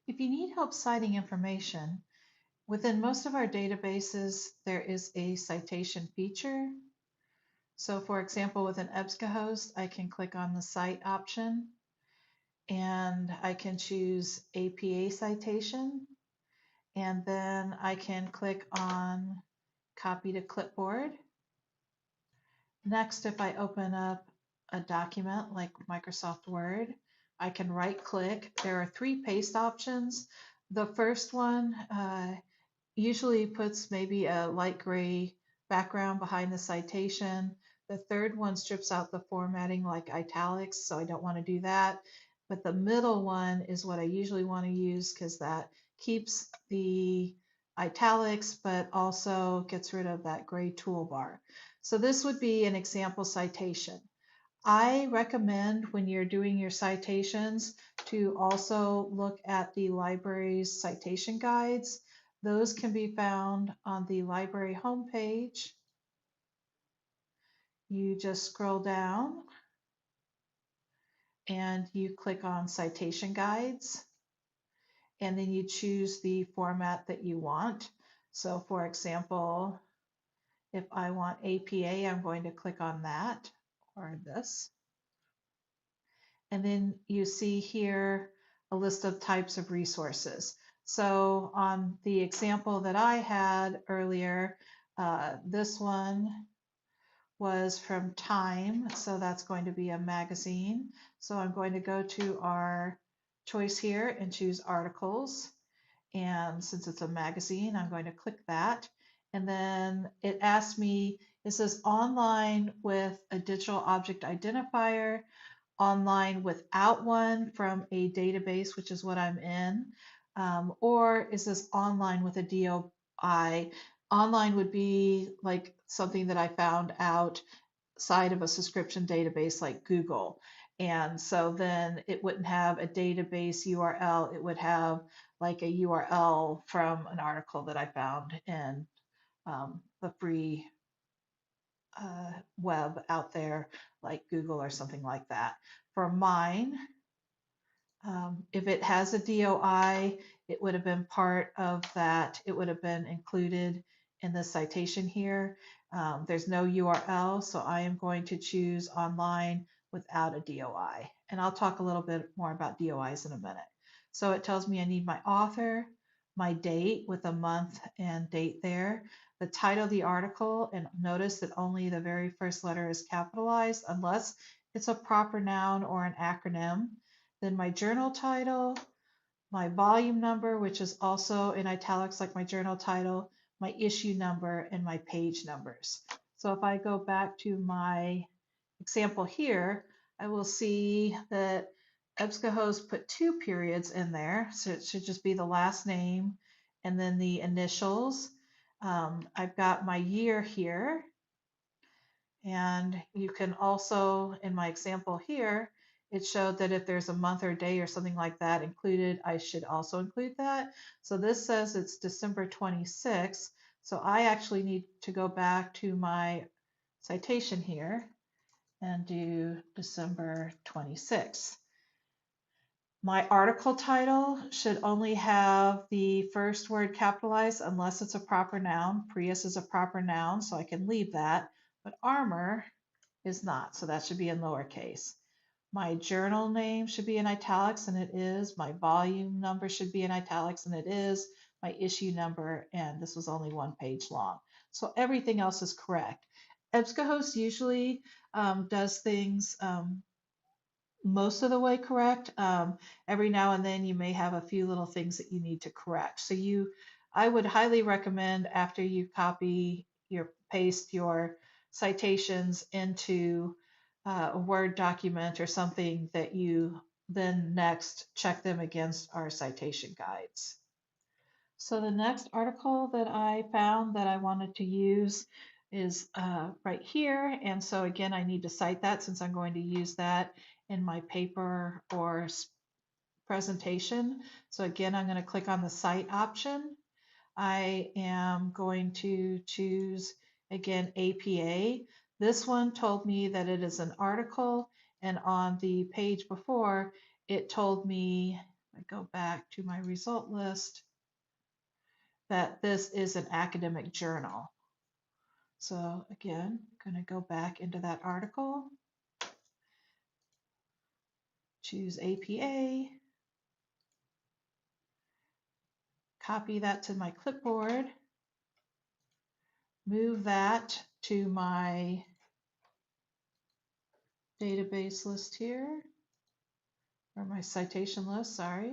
If you need help citing information, within most of our databases, there is a citation feature. So for example, with an EBSCOhost, I can click on the cite option and I can choose APA citation, and then I can click on copy to clipboard. Next, if I open up a document like Microsoft Word, I can right click. There are three paste options. The first one usually puts maybe a light gray background behind the citation. The third one strips out the formatting like italics, so I don't want to do that. But the middle one is what I usually want to use because that keeps the italics, but also gets rid of that gray toolbar. So this would be an example citation. I recommend when you're doing your citations to also look at the library's citation guides. Those can be found on the library homepage. You just scroll down and you click on citation guides, and then you choose the format that you want. So for example, if I want APA, I'm going to click on that or this. And then you see here a list of types of resources. So on the example that I had earlier, this one was from Time, so that's going to be a magazine. So I'm going to go to our choice here and choose articles. And since it's a magazine, I'm going to click that. And then it asks me, is this online with a digital object identifier, online without one from a database, which is what I'm in, or is this online with a DOI? Online would be like something that I found outside of a subscription database like Google. And so then it wouldn't have a database URL, it would have like a URL from an article that I found in the free web out there, like Google or something like that. For mine, if it has a DOI, it would have been part of that. It would have been included in the citation here. There's no URL, so I am going to choose online without a DOI. And I'll talk a little bit more about DOIs in a minute. So it tells me I need my author, my date with a month and date there, the title of the article, and notice that only the very first letter is capitalized unless it's a proper noun or an acronym. Then my journal title, my volume number, which is also in italics like my journal title, my issue number, and my page numbers. So if I go back to my example here, I will see that EBSCOhost put two periods in there. So it should just be the last name and then the initials. I've got my year here. And you can also, in my example here, it showed that if there's a month or day or something like that included, I should also include that. So this says it's December 26th. So I actually need to go back to my citation here and do December 26th. My article title should only have the first word capitalized unless it's a proper noun. Prius is a proper noun, so I can leave that. But armor is not, so that should be in lowercase. My journal name should be in italics, and it is. My volume number should be in italics, and it is. My issue number, and this was only one page long. So everything else is correct. EBSCOhost usually does things most of the way correct. Every now and then you may have a few little things that you need to correct. So I would highly recommend after you paste your citations into a Word document or something that you then next check them against our citation guides. So the next article that I found that I wanted to use is right here. And so again, I need to cite that since I'm going to use that in my paper or presentation. So again, I'm going to click on the cite option. I am going to choose again APA. This one told me that it is an article, and on the page before, it told me I go back to my result list, that this is an academic journal. So again, I'm going to go back into that article, choose APA, copy that to my clipboard, move that to my database list here, or my citation list, sorry.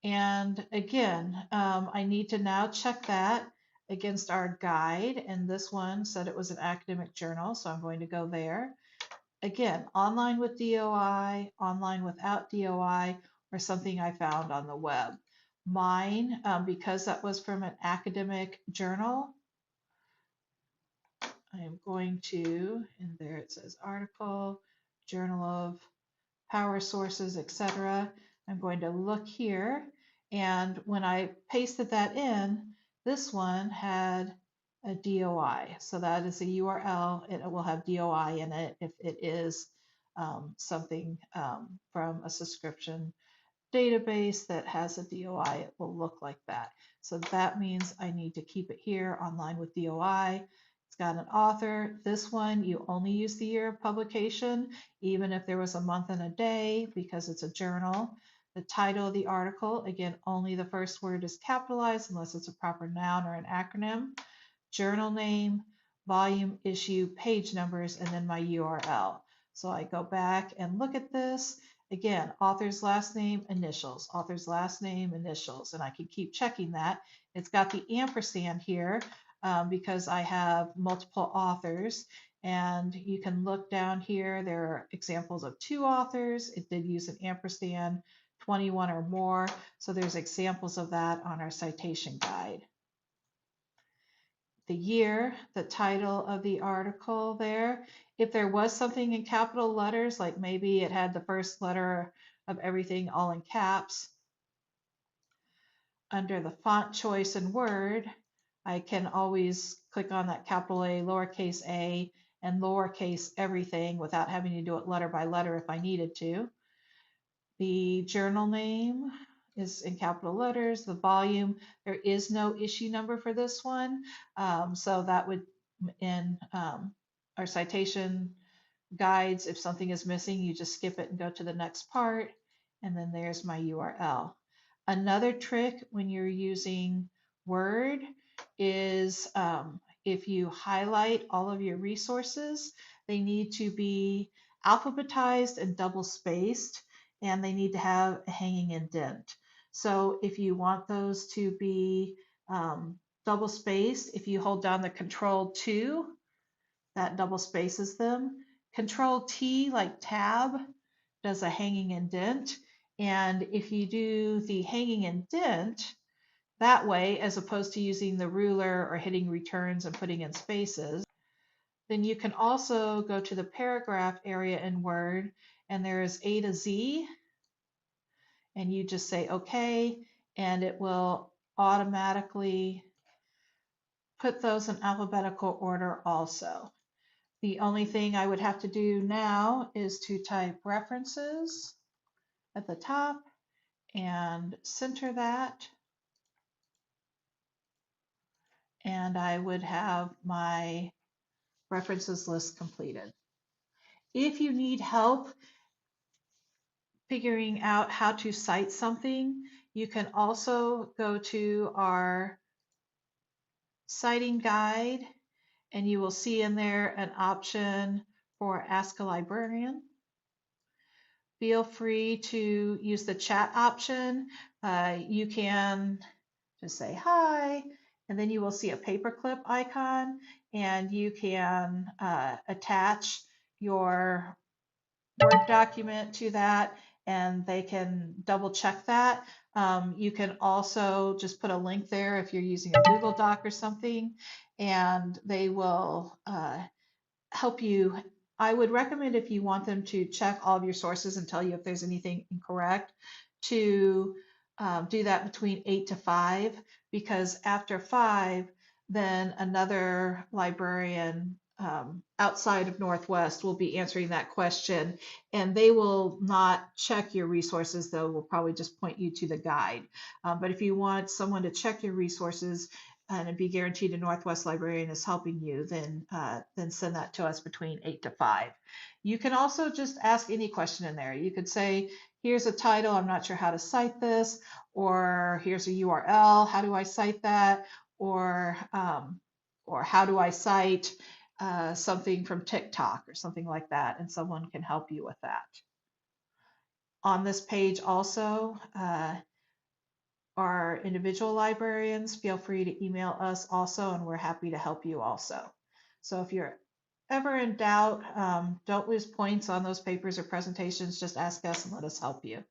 And again, I need to now check that against our guide, and this one said it was an academic journal, so I'm going to go there. Again, online with DOI, online without DOI, or something I found on the web. Mine, because that was from an academic journal, I am going to, and there it says article, Journal of Power Sources, etc. I'm going to look here, and when I pasted that in, this one had a DOI. So that is a URL, and it will have DOI in it if it is something from a subscription database that has a DOI, it will look like that. So that means I need to keep it here online with DOI. It's got an author. This one, you only use the year of publication, even if there was a month and a day, because it's a journal. The title of the article, again, only the first word is capitalized unless it's a proper noun or an acronym. Journal name, volume, issue, page numbers, and then my URL. So I go back and look at this. Again, author's last name, initials, author's last name, initials, and I can keep checking that. It's got the ampersand here because I have multiple authors, and you can look down here. There are examples of 2 authors. It did use an ampersand, 21 or more. So there's examples of that on our citation guide. The year, the title of the article there. If there was something in capital letters, like maybe it had the first letter of everything all in caps, under the font choice and word, I can always click on that capital A, lowercase a, and lowercase everything without having to do it letter by letter if I needed to. The journal name is in capital letters. The volume, there is no issue number for this one. So that would, in our citation guides, if something is missing, you just skip it and go to the next part. And then there's my URL. Another trick when you're using Word is if you highlight all of your resources, they need to be alphabetized and double spaced, and they need to have a hanging indent. So if you want those to be double spaced, if you hold down the Control 2, that double spaces them. Control T, like tab, does a hanging indent. And if you do the hanging indent that way, as opposed to using the ruler or hitting returns and putting in spaces, then you can also go to the paragraph area in Word, and there is A to Z, and you just say OK, and it will automatically put those in alphabetical order also. The only thing I would have to do now is to type references at the top and center that, and I would have my references list completed. If you need help figuring out how to cite something, you can also go to our citing guide, and you will see in there an option for Ask a Librarian. Feel free to use the chat option. You can just say hi, and then you will see a paperclip icon, and you can attach your Word document to that, and they can double check that. You can also just put a link there if you're using a Google Doc or something, and they will help you. I would recommend, if you want them to check all of your sources and tell you if there's anything incorrect, to do that between 8 to 5, because after 5, then another librarian outside of Northwest will be answering that question, and they will not check your resources, though will probably just point you to the guide. But if you want someone to check your resources and be guaranteed a Northwest librarian is helping you, then send that to us between 8 to 5. You can also just ask any question in there. You could say, here's a title, I'm not sure how to cite this, or here's a URL, how do I cite that, or how do I cite something from TikTok or something like that, and someone can help you with that. On this page also, our individual librarians, feel free to email us also, and we're happy to help you also. So if you're ever in doubt, don't lose points on those papers or presentations, just ask us and let us help you.